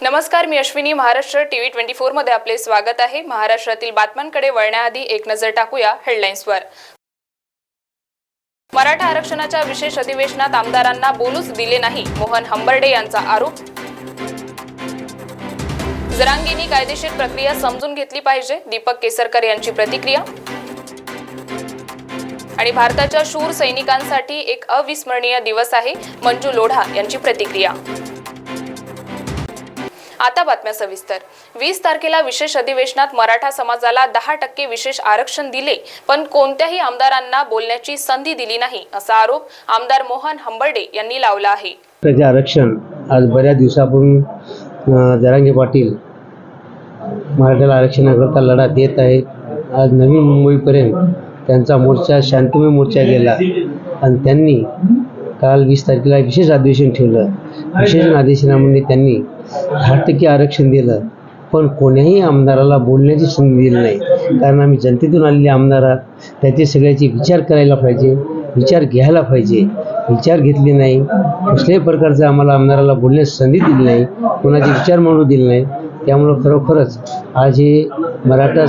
नमस्कार, मी अश्विनी. महाराष्ट्र टीव्ही 24 मध्ये आपले स्वागत आहे. महाराष्ट्रातील बातम्यांकडे वळण्याआधी एक नजर टाकूया हेडलाईन्सवर. मराठा आरक्षणाच्या विशेष अधिवेशनात आमदारांना बोलूच दिले नाही, मोहन हंबर्डे यांचा आरोप. जरांगेंनी कायदेशीर प्रक्रिया समजून घेतली पाहिजे, दीपक केसरकर यांची प्रतिक्रिया. आणि भारताच्या शूर सैनिकांसाठी एक अविस्मरणीय दिवस आहे, मंजू लोढा यांची प्रतिक्रिया. आता बातम्या सविस्तर. 20 तारखेला विशेष अधिवेशनात मराठा समाजाला 10% विशेष आरक्षण दिले, पण कोणत्याही आमदारांना बोलण्याची संधी दिली नाही, असा आरोप आमदार मोहन हंबर्डे यांनी लावला आहे. त्याचे आरक्षण आज बऱ्याच दिवसापूर्वी जरांगे पाटील मराठ्याला आरक्षणाकरता लढा देत आहेत. आज नवी मुंबईपर्यंत त्यांचा मोर्चा शांतिमय मोर्चा गेला आणि त्यांनी काल 20 तारखेला विशेष अधिवेशन ठेवलं. विशेष अधिवेशनामध्ये त्यांनी 10% आरक्षण दिलं, पण कोण्याही आमदाराला बोलण्याची संधी दिली नाही. कारण आम्ही जनतेतून आलेले आमदार आहात, त्याचे सगळ्याचे विचार करायला पाहिजे, विचार घ्यायला पाहिजे. विचार घेतले नाही, कुठल्याही प्रकारचं आम्हाला आमदाराला बोलण्याची संधी दिली नाही, कोणाचे विचार मांडू दिले नाही. त्यामुळं खरोखरच आज हे मराठा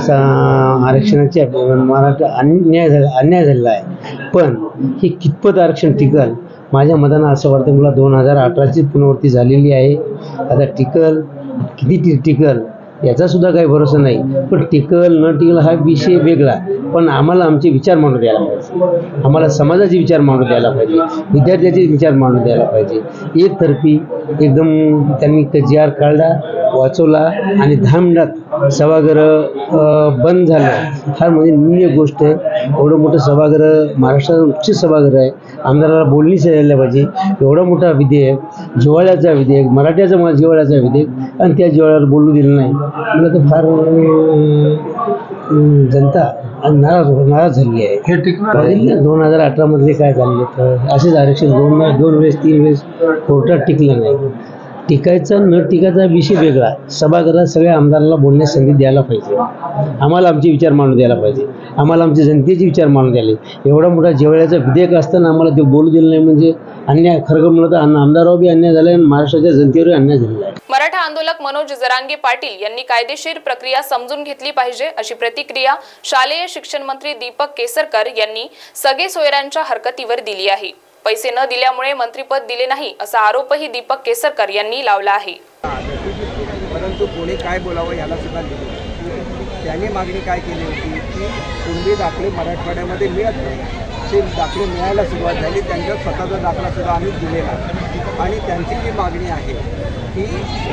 आरक्षणाचे मराठा अन्याय झालेला आहे. पण हे कितपत आरक्षण टिकल, माझ्या मतानं असं वाटतं. मला 2018ची पुनरावृत्ती झालेली आहे. आता टिकल किती टिकल याचासुद्धा काही भरोसा नाही. पण टिकल न टिकल हा विषय वेगळा, पण आम्हाला आमचे विचार मांडू द्यायला पाहिजे. आम्हाला समाजाचे विचार मांडू द्यायला पाहिजे, विद्यार्थ्याचे विचार मांडू द्यायला पाहिजे. एकतर्फी एकदम त्यांनी KGR काढला, वाचवला आणि 10 मिनिटात सभागृह बंद झालं. हा म्हणजे निंदनीय गोष्ट आहे. एवढं मोठं सभागृह, महाराष्ट्रात उच्च सभागृह आहे, आमदाराला बोलणीच यायला पाहिजे. एवढा मोठा विधेयक, जिव्हाळ्याचा विधेयक, मराठ्याचा जिव्हाळ्याचा विधेयक, आणि त्या जिव्हाळ्याला बोलू दिलं नाही. मला तर फार जनता नाराज झाली आहे. हे 2018 मधले काय झाले तर असेच आरक्षण दोन वेळेस 3 वेळेस कोर्टात टिकलं नाही. टिकायचा न टिकायचा विषय वेगळा. सभागृहात सगळ्या आमदाराला बोलण्यास संधी द्यायला पाहिजे. आम्हाला आमचे विचार मांडू द्यायला पाहिजे, आम्हाला आमचे जनतेचे विचार मांडू द्यायला. एवढा मोठा जिव्हाळ्याचा विधेयक असताना आम्हाला ते बोलू दिलं नाही म्हणजे अन्याय. खरं म्हणलं तर आमदारावर बी अन्याय झाला आणि महाराष्ट्राच्या जनतेवर अन्याय झालेला आहे. मराठा आंदोलक मनोज जरांगे पाटील यांनी कायदेशीर प्रक्रिया समजून घेतली पाहिजे, अशी प्रतिक्रिया शालेय शिक्षण मंत्री दीपक केसरकर यांनी सगळे सोयऱ्यांच्या हरकतीवर दिली आहे. पैसे न दिल्यामुळे मंत्रीपद दिले नाही, असा आरोपही दीपक केसरकर यांनी लावला आहे. परंतु कोणी काय बोलावं याला सुद्धा दिलं. त्याने मागणी काय केली होती की कुणबी दाखले मराठवाड्यामध्ये मिळत नाही, ते दाखले मिळायला सुरुवात झाली. त्यांचा स्वतःचा दाखलासुद्धा आम्ही दिलेला आणि त्यांची जी मागणी आहे की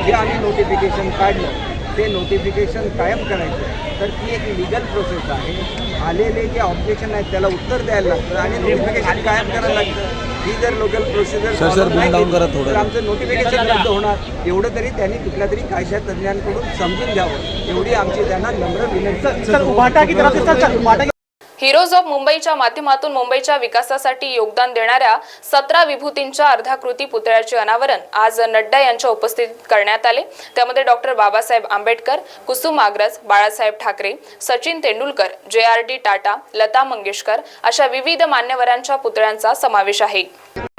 जे आम्ही नोटिफिकेशन काढलं ते नोटिफिकेशन कायम करायचं. तर ती एक लिगल प्रोसेस आहे. आलेले जे ऑब्जेक्शन आहेत त्याला उत्तर द्यायला लागतं आणि नोटिफिकेशन कायम करायला लागतं. ही जर लोकल प्रोसिजर तर आमचं नोटिफिकेशन रद्द होणार. एवढं तरी त्यांनी कुठल्या तरी कायदा तज्ज्ञांकडून समजून घ्यावं, एवढी आमची त्यांना नम्र विनंती. हिरोज ऑफ मुंबईच्या माध्यमातून मुंबईच्या विकासासाठी योगदान देणाऱ्या 17 विभूतींच्या अर्धाकृती पुतळ्याचे अनावरण आज नड्डा यांच्या उपस्थितीत करण्यात आले. त्यामध्ये डॉक्टर बाबासाहेब आंबेडकर, कुसुम अग्रज, बाळासाहेब ठाकरे, सचिन तेंडुलकर, JRD टाटा, लता मंगेशकर अशा विविध मान्यवरांच्या पुतळ्यांचा समावेश आहे.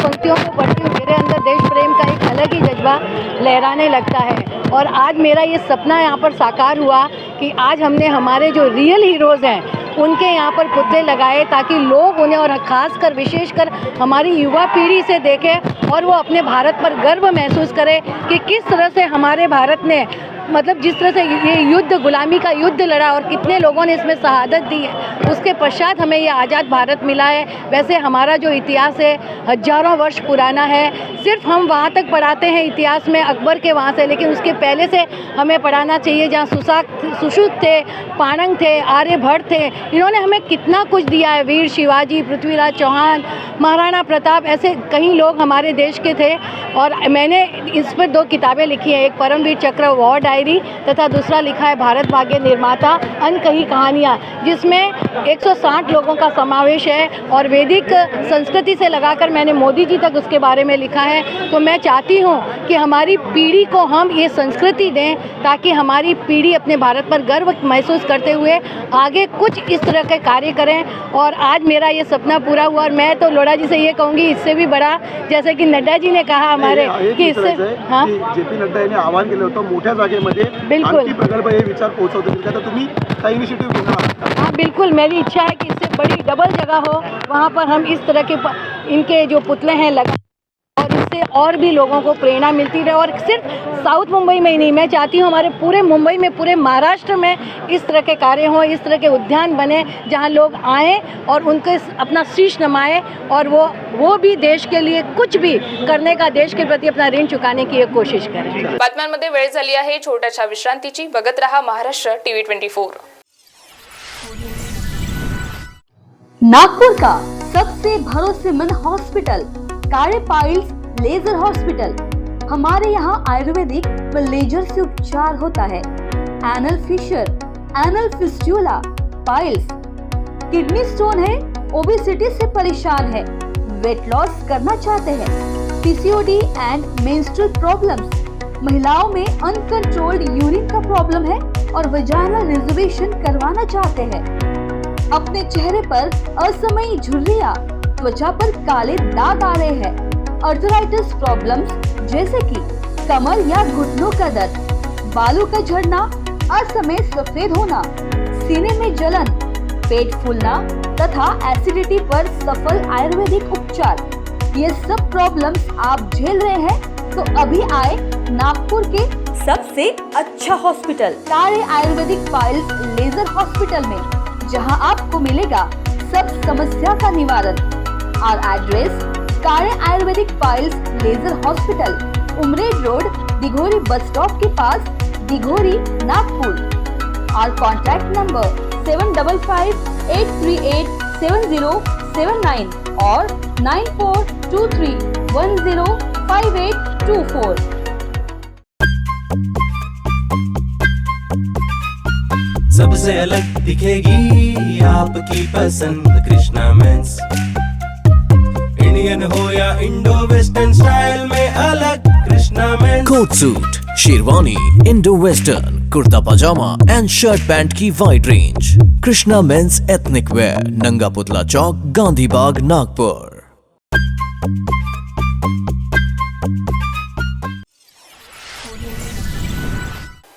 पंक्तियों में पढ़ती हूँ, मेरे अंदर देश प्रेम का एक अलग ही जज्बा लहराने लगता है. और आज मेरा ये सपना यहाँ पर साकार हुआ कि आज हमने हमारे जो रियल हीरोज़ हैं उनके यहाँ पर पुतले लगाए ताकि लोग उन्हें और ख़ासकर विशेषकर हमारी युवा पीढ़ी से देखें और वो अपने भारत पर गर्व महसूस करें कि किस तरह से हमारे भारत ने मतलब जिस तरह से ये युद्ध, गुलामी का युद्ध लड़ा और कितने लोगों ने इसमें शहादत दी है, उसके पश्चात हमें ये आज़ाद भारत मिला है. वैसे हमारा जो इतिहास है हजारों वर्ष पुराना है. सिर्फ हम वहाँ तक पढ़ाते हैं इतिहास में अकबर के वहाँ से, लेकिन उसके पहले से हमें पढ़ाना चाहिए जहाँ सुश्रुत थे, पाणंग थे, आर्यभट्ट थे. इन्होंने हमें कितना कुछ दिया है. वीर शिवाजी, पृथ्वीराज चौहान, महाराणा प्रताप, ऐसे कई लोग हमारे देश के थे. और मैंने इस पर 2 किताबें लिखी हैं. एक परमवीर चक्र अवार्ड डायरी तथा दूसरा लिखा है भारत भाग्य निर्माता अनकही कहानियाँ, जिसमें 160 लोगों का समावेश है और वैदिक संस्कृति से लगाकर मैंने मोदी जी तक उसके बारे में लिखा है। तो मैं चाहती हूँ कि हमारी पीढ़ी को हम ये संस्कृति दें ताकि हमारी पीढ़ी अपने भारत पर गर्व महसूस करते हुए आगे कुछ इस तरह के कार्य करें। और आज मेरा ये सपना पूरा हुआ और मैं तो लोढ़ा जी से ये कहूँगी इससे भी बड़ा, जैसे कि नड्डा जी ने कहा हमारे कि इससे जे.पी. नड्डा यांनी आवाहन केलं होतं मोठ्या जागेमध्ये बिल्कुल आणखी प्रकल्प हे विचार पोहोचवतील का, तर तुम्ही काही इनिशिएटिव्ह घेणार आहात का? हाँ बिल्कुल, मेरी इच्छा है कि इससे बड़ी डबल जगह हो, वहाँ पर हम इस तरह के इनके जो पुतले हैं लगा और इससे और भी लोगों को प्रेरणा मिलती रहे। और सिर्फ साउथ मुंबई में ही नहीं, मैं चाहती हूँ हमारे पूरे मुंबई में, पूरे महाराष्ट्र में इस तरह के कार्य हों, इस तरह के उद्यान बने जहाँ लोग आएँ और उनके अपना शीश नमाएं और वो भी देश के लिए कुछ भी करने का, देश के प्रति अपना ऋण चुकाने की एक कोशिश करें। बातम्यांमध्ये वेळ झाली आहे छोट्याशा विश्रांतीची। बघत रहा महाराष्ट्र टीव्ही 24। नागपुर का सबसे भरोसेमंद hospital Kale piles laser hospital. हमारे यहाँ आयुर्वेदिक व लेजर से उपचार होता है। Anal fissure, anal fistula, piles, kidney stone है, ओबेसिटी से परेशान है, वेट लॉस करना चाहते हैं, पीसीओडी एंड मेंस्ट्रुअल प्रॉब्लम्स, महिलाओं में अनकंट्रोल्ड यूरिन का प्रॉब्लम है और वजाइनल रिजर्वेशन करवाना चाहते हैं, अपने चेहरे पर असमयी झुर्रियां, त्वचा पर काले दाग आ रहे हैं, अर्थराइटिस प्रॉब्लम्स जैसे कि कमर या घुटनों का दर्द, बालों का झड़ना, असमय सफेद होना, सीने में जलन, पेट फूलना तथा एसिडिटी पर सफल आयुर्वेदिक उपचार, ये सब प्रॉब्लम्स आप झेल रहे हैं तो अभी आए नागपुर के सबसे अच्छा hospital Kale Ayurvedic piles laser hospital में, जहां आपको मिलेगा सब समस्या का निवारण। और address Kale Ayurvedic piles laser hospital, Umred road, Dighori bus stop के पास, दिघोरी, नागपुर। और कॉन्टैक्ट नंबर 7558387079 और 9423105824। सबसे अलग दिखेगी आपकी पसंद कृष्णा मेंस। इंडियन हो या इंडो वेस्टर्न स्टाइल में अलग Krishna men's. Coat suit, sherwani, Indo western, kurta pyjama and shirt pant की wide range. Krishna men's ethnic wear, Nanga Putla चौक, गांधी बाग, नागपुर।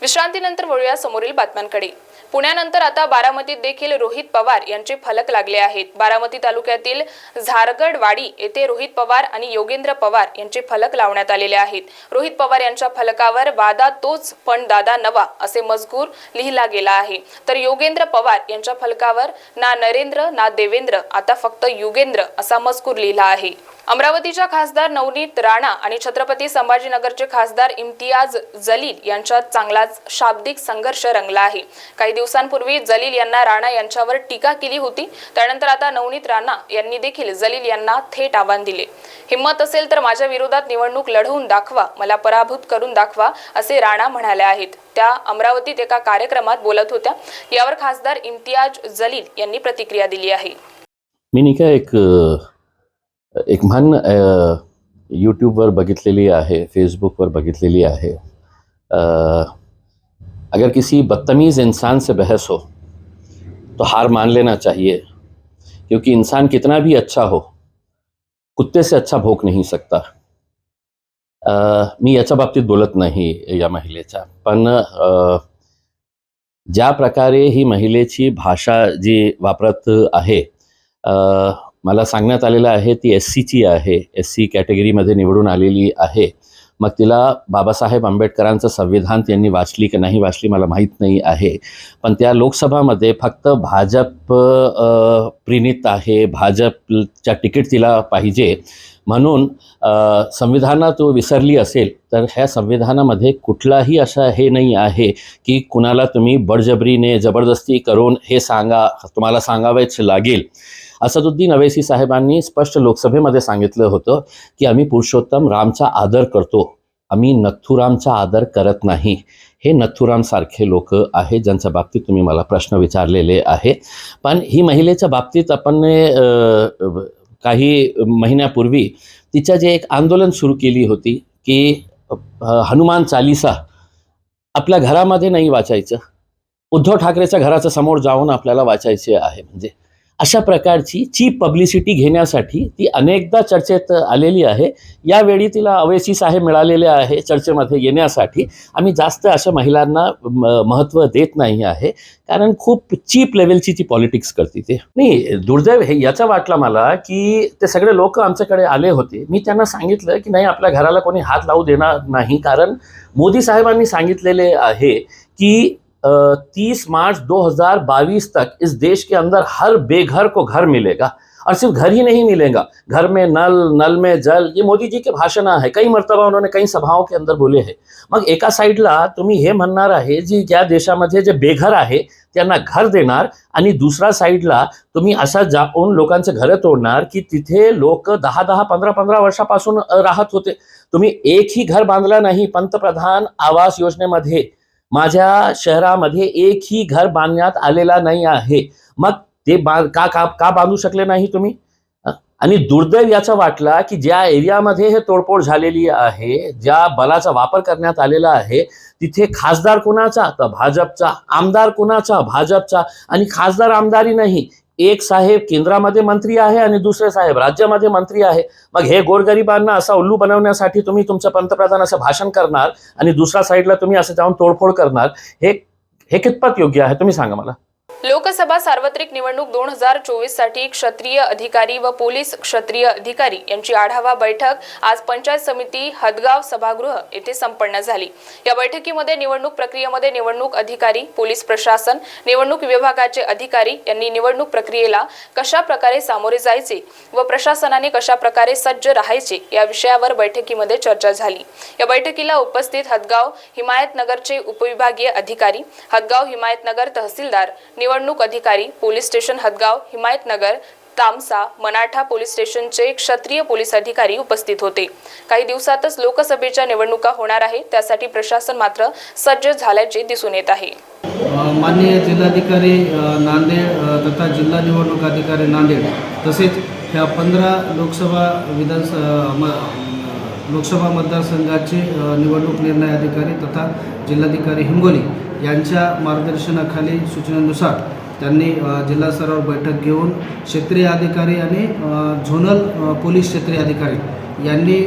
विश्रांतीनंतर वळूया समोरील बातम्यांकडे। पुण्यानंतर आता बारामतीत देखील रोहित पवार यांचे फलक लागले आहेत। बारामती तालुक्यातील झारगडवाडी येथे रोहित पवार आणि योगेंद्र पवार यांचे फलक लावण्यात आलेले आहेत। रोहित पवार यांच्या फलकावर वादा तोच पण दादा नवा असे मजकूर लिहिला गेला आहे, तर योगेंद्र पवार यांच्या फलकावर ना नरेंद्र ना देवेंद्र, आता फक्त युगेंद्र असा मजकूर लिहिला आहे। अमरावतीच्या खासदार नवनीत राणा आणि छत्रपती संभाजीनगरचे खासदार इम्तियाज जलील यांच्यात चांगलाच शाब्दिक संघर्ष रंगला आहे। काही दिवसांपूर्वी जलील यांना राणा यांच्यावर टीका केली होती, त्यानंतर आता नवनीत राणा यांनी देखील जलील यांना थेट आव्हान दिले। हिम्मत असेल तर माझ्या विरोधात निवडणूक लढवून दाखवा, मला पराभूत करून दाखवा असे राणा म्हणाले आहेत। त्या अमरावतीत एका कार्यक्रमात बोलत होत्या। यावर खासदार इम्तियाज जलील यांनी प्रतिक्रिया दिली आहे। मी नाही का एक म्हण यूट्यूबवर बघितलेली आहे, फेसबुकवर बघितलेली आहे। अगर किसी बदतमीज़ इंसान से बहस हो तो हार मान लेना चाहिए, क्योंकि इंसान कितना भी अच्छा हो, कुत्ते से अच्छा भोग नहीं सकता। मी याच्या बाबतीत बोलत नाही या महिलेच्या, पण ज्या प्रकारे ही महिलेची भाषा जी वापरत आहे, मला सांगण्यात आलेलं आहे ती SCची आहे, SC कॅटेगरीमध्ये निवडून आलेली आहे। मग तिला बाबासाहेब आंबेडकरांचं संविधान त्यांनी वाचली की नाही वाचली मला माहीत नाही आहे, पण त्या लोकसभामध्ये फक्त भाजप प्रणित आहे, भाजपच्या तिकीट तिला पाहिजे म्हणून संविधानात विसरली असेल तर ह्या संविधानामध्ये कुठलाही असा हे नाही आहे की कुणाला तुम्ही बळजबरीने जबरदस्ती करून हे तुम्हाला सांगावेच लागेल। असदुद्दीन अवैसी साहेबांनी स्पष्ट लोकसभेमध्ये सांगितलं होतं की आम्ही पुरुषोत्तम रामचा आदर करतो, आम्ही नथुरामचा आदर करत नाही. हे नथुरामसारखे लोक आहेत ज्यांच्या बाबतीत तुम्ही मला प्रश्न विचारलेले आहे. पण ही महिलेच्या बाबतीत आपण काही महिन्यापूर्वी तिच्या जे एक आंदोलन सुरू केली होती की हनुमान चालिसा आपल्या घरामध्ये नाही वाचायचं, उद्धव ठाकरेच्या घराच्या समोर जाऊन आपल्याला वाचायचे आहे. म्हणजे अशा प्रकारची चीप पब्लिसिटी घेण्यासाठी ती अनेकदा चर्चेत आलेली आहे. यावेळी तिला अवैसी साहेब मिळालेले आहे चर्चेमध्ये येण्यासाठी. आम्ही जास्त अशा महिलांना महत्त्व देत नाही आहे, कारण खूप चीप लेवलची ती पॉलिटिक्स करते. ते नाही, दुर्दैव हे याचा वाटला मला की ते सगळे लोक आमच्याकडे आले होते. मी त्यांना सांगितलं की नाही, आपल्या घराला कोणी हात लावू देणार नाही, कारण मोदी साहेबांनी सांगितलेले आहे की 30 मार्च 2022 तक इस देश के अंदर हर बेघर को घर मिलेगा, और सिर्फ घर ही नहीं मिलेगा, घर में नल, नल में जल. ये मोदी जी के भाषण है, कई मर्तबा उन्होंने कई सभाओं के अंदर बोले हैं. मग एका साईडला तुम्ही हे म्हणणार आहे जी या देशामध्ये जे बेघर आहे त्यांना घर देणार, आणि दुसऱ्या साईडला तुम्ही असा जाऊन लोकांचे घरं तोडणार की तिथे लोक 10-10, 15-15 वर्षापासून राहत होते. तुम्ही एकही घर बांधला नाही. पंतप्रधान आवास योजनेमध्ये माझ्या शहरामध्ये एकही घर बांधण्यात आलेला नाही आहे. मग ते का बांधू शकले नाही तुम्ही? आणि दुर्दैव याचा वाटला की ज्या एरियामध्ये हे तोडफोड झालेली आहे, ज्या बलाचा वापर करण्यात आलेला आहे, तिथे खासदार कोणाचा? तर भाजपचा. आमदार कोणाचा? भाजपचा. आणि खासदार आमदारी नाही, एक साहेब केंद्रामध्ये मंत्री आहे आणि दुसरे साहेब राज्यामध्ये मंत्री आहे. मग हे गोरगरिबांना असा उल्लू बनवण्यासाठी तुम्ही तुमचं पंतप्रधान असं भाषण करणार आणि दुसऱ्या साईडला तुम्ही असं जाऊन तोडफोड करणार, हे कितपत योग्य आहे तुम्ही सांगा मला. लोकसभा सार्वत्रिक निवडणूक 2024 साठी क्षत्रिय अधिकारी व पोलीस क्षत्रिय अधिकारी यांची आढावा बैठक आज पंचायत समिती हदगाव सभागृह येथे संपन्न झाली. या बैठकीमध्ये निवडणूक प्रक्रियेमध्ये निवडणूक अधिकारी, पोलीस प्रशासन, निवडणूक विभागाचे अधिकारी यांनी निवडणूक प्रक्रियेला कशा प्रकारे सामोरे जायचे व प्रशासनाने कशा प्रकारे सज्ज राहायचे या विषयावर बैठकीमध्ये चर्चा झाली. या बैठकीला उपस्थित हदगाव हिमायतनगरचे उपविभागीय अधिकारी, हदगाव हिमायतनगर तहसीलदार, निवडणूक अधिकारी, police station Hadgaon Himayatnagar, Tamsa, Manatha police स्टेशनचे क्षत्रिय पोलीस अधिकारी उपस्थित होते. काही दिवसातच लोकसभेच्या निवडणुका होणार आहे, त्यासाठी प्रशासन मात्र सज्ज झाल्याचे दिसून येत आहे. माननीय जिल्हाधिकारी नांदेड तथा जिल्हा निवडणूक अधिकारी नांदेड तसेच ह्या 15 लोकसभा मतदारसंघाचे निवडणूक निर्णय अधिकारी तथा जिल्हाधिकारी हिंगोली यांच्या मार्गदर्शनाखाली सूचनेनुसार त्यांनी जिल्हा स्तरावर बैठक घेऊन क्षेत्रीय अधिकारी आणि झोनल पोलीस क्षेत्रीय अधिकारी यांनी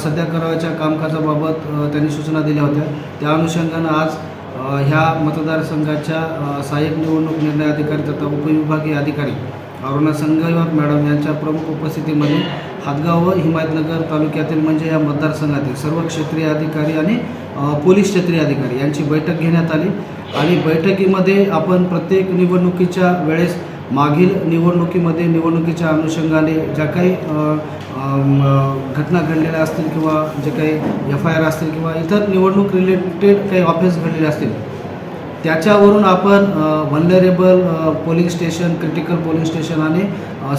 सध्या करावयाच्या कामकाजाबाबत त्यांनी सूचना दिल्या होत्या. त्या अनुषंगानं आज ह्या मतदारसंघाच्या सहाय्यक निवडणूक निर्णय अधिकारी तथा उपविभागीय अधिकारी अरुणा संगयवर मॅडम यांच्या प्रमुख उपस्थितीमध्ये हदगाव व हिमायतनगर तालुक्यातील म्हणजे या मतदारसंघातील सर्व क्षेत्रीय अधिकारी आणि पोलीस क्षेत्रीय अधिकारी यांची बैठक घेण्यात आली. आणि बैठकीमध्ये आपण प्रत्येक निवडणुकीच्या वेळेस मागील निवडणुकीमध्ये निवडणुकीच्या अनुषंगाने ज्या काही घटना घडलेल्या असतील किंवा जे काही FIR असतील किंवा इतर निवडणूक रिलेटेड काही ऑफेन्स घडलेले असतील त्याच्यावरून आपण vulnerable polling station, critical polling station आणि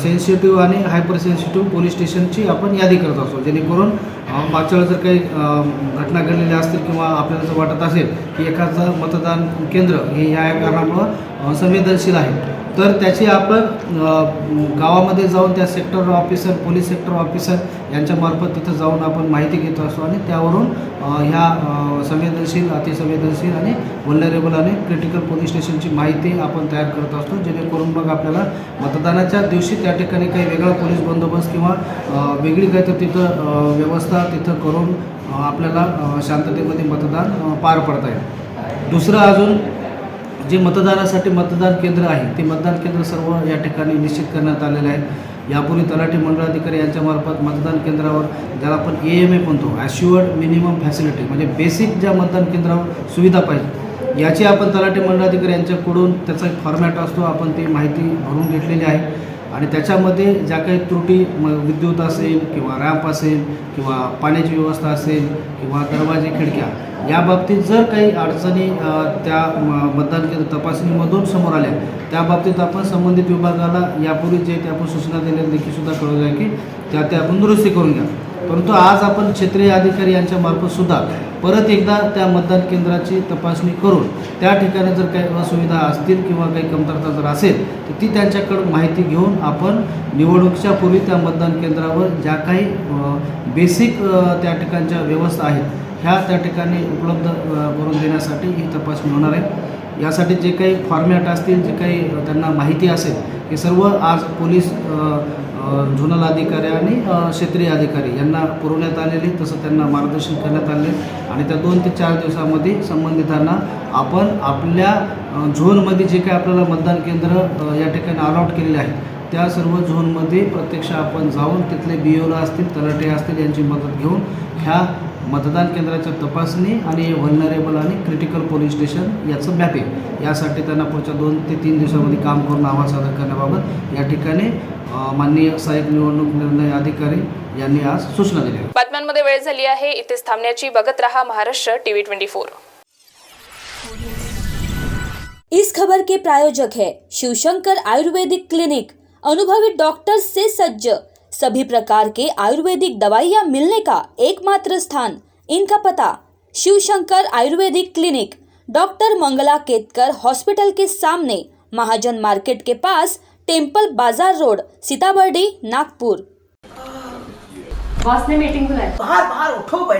सेन्सिटिव्ह आणि हायपर सेन्सिटिव्ह पोलीस स्टेशनची आपण यादी करत असतो, जेणेकरून मागच्या वेळेस जर काही घटना घडलेल्या असतील किंवा आपल्याला जर वाटत असेल की एखादं मतदान केंद्र हे ह्या कारणामुळं संवेदनशील आहे तर त्याची आपण गावामध्ये जाऊन त्या sector officer, police sector officer यांच्यामार्फत तिथं जाऊन आपण माहिती घेत असतो आणि त्यावरून ह्या संवेदनशील, अतिसंवेदनशील आणि व्हल्नरेबल आणि क्रिटिकल पोलीस स्टेशनची माहिती आपण तयार करत असतो, जेणेकरून मग आपल्याला मतदानाच्या दिवशी त्या ठिकाणी काही वेगळा पोलीस बंदोबस्त किंवा वेगळी काही तर तिथं व्यवस्था तिथं करून आपल्याला शांततेमध्ये मतदान पार पडता येईल. दुसरं अजून जे मतदानासाठी मतदान केंद्र आहे ते मतदान केंद्र सर्व या ठिकाणी निश्चित करण्यात आलेले आहेत. यापूर्वी तलाठी मंडळाधिकारी यांच्यामार्फत मतदान केंद्रावर ज्याला आपण AMA म्हणतो, ॲश्युअर्ड मिनिमम फॅसिलिटी, म्हणजे बेसिक ज्या मतदान केंद्रावर सुविधा पाहिजे याची आपण तलाठी मंडळाधिकारी यांच्याकडून त्याचा एक फॉर्मॅट असतो, आपण ती माहिती भरून घेतलेली आहे. आणि त्याच्यामध्ये ज्या काही त्रुटी विद्युत असेल किंवा रॅम्प असेल किंवा पाण्याची व्यवस्था असेल किंवा दरवाजे, खिडक्या या बाबतीत जर काही अडचणी त्या मतदान केंद्र तपासणीमधून समोर आल्या, त्या बाबतीत आपण संबंधित विभागाला यापूर्वी जे ते आपण सूचना दिलेल्या देखील सुद्धा कळवलं आहे की त्या आपण दुरुस्ती करून घ्या. परंतु आज आपण क्षेत्रीय अधिकारी यांच्यामार्फत सुद्धा परत एकदा त्या मतदान केंद्राची तपासणी करून त्या ठिकाणी जर काही असुविधा असतील किंवा काही कमतरता जर असेल तर ती त्यांच्याकडून माहिती घेऊन आपण निवडणुकीच्या पूर्वी त्या मतदान केंद्रावर ज्या काही बेसिक त्या ठिकाणच्या व्यवस्था आहेत ह्या त्या ठिकाणी उपलब्ध करून देण्यासाठी ही तपासणी होणार आहे. यासाठी जे काही फॉर्मॅट असतील, जे काही त्यांना माहिती असेल हे सर्व आज पोलीस झोनल अधिकारी आणि क्षेत्रीय अधिकारी यांना पुरवण्यात आलेले, तसं त्यांना मार्गदर्शन करण्यात आले आणि त्या 2 ते 4 दिवसामध्ये संबंधितांना आपण आपल्या झोनमध्ये जे काही आपल्याला मतदान केंद्र या ठिकाणी अलॉट केलेले आहेत त्या सर्व झोनमध्ये प्रत्यक्ष आपण जाऊन तिथले BOला असतील, तलाठी असतील यांची मदत घेऊन ह्या मतदान केंद्राच्या तपासणी आणि व्हल्नरेबल आणि क्रिटिकल पोलिंग स्टेशन याचं मॅपिंग यासाठी त्यांना पुढच्या 2 ते 3 दिवसामध्ये काम करून अहवाल सादर करण्याबाबत या ठिकाणी माननीय सहाय्यक निवडणूक निर्णय अधिकारी यांनी आज सूचना दिल्या. बातम्यांमध्ये वेळ झाली आहे, इथेच थांबण्याची. बघत रहा महाराष्ट्र TV 24. इस खबर के प्रायोजक है शिवशंकर आयुर्वेदिक क्लिनिक, अनुभवी डॉक्टर्स से सज्ज, सभी प्रकार के आयुर्वेदिक दवाइयाँ मिलने का एकमात्र स्थान. इनका पता Shivshankar Ayurvedic clinic, doctor Mangala Ketkar hospital के सामने, महाजन मार्केट के पास, temple Bazaar road, Sitabardi, Nagpur. Boss ने मीटिंग बुलाई.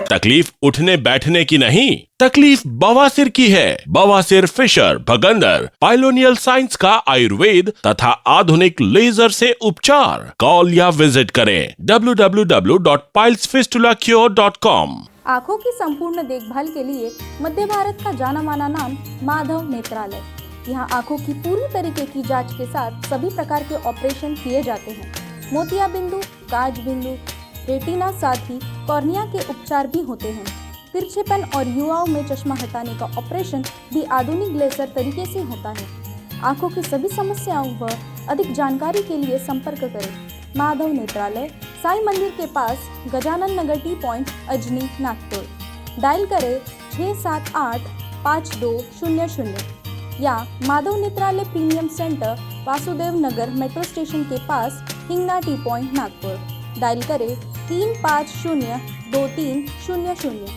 तकलीफ उठने बैठने की नहीं, तकलीफ बवासीर की है. बवासीर, फिशर, भगंदर, पाइलोनियल साइंस का आयुर्वेद तथा आधुनिक लेजर से उपचार. कॉल या विजिट करें www.pilesfistulacure.com. आँखों की संपूर्ण देखभाल के लिए मध्य भारत का जाना माना नाम माधव नेत्रालय. यहाँ आँखों की पूरी तरीके की जांच के साथ सभी प्रकार के ऑपरेशन किए जाते हैं. मोतिया बिंदु, काज बिंदु, रेटिना, साथ ही कॉर्निया के उपचार भी होते हैं. तिरछेपन और युवाओं में चश्मा हटाने का ऑपरेशन भी आधुनिक लेजर तरीके से होता है. आँखों की सभी समस्याओं व अधिक जानकारी के लिए संपर्क करें माधव नेत्रालय, साई मंदिर के पास, Gajanan Nagar T point, Ajni, Nagpur. Dial करें 678-5200 या Madhav Netralaya premium centre, Vasudev Nagar metro station के पास, Hingna T point, Nagpur. Dial करें 3502300.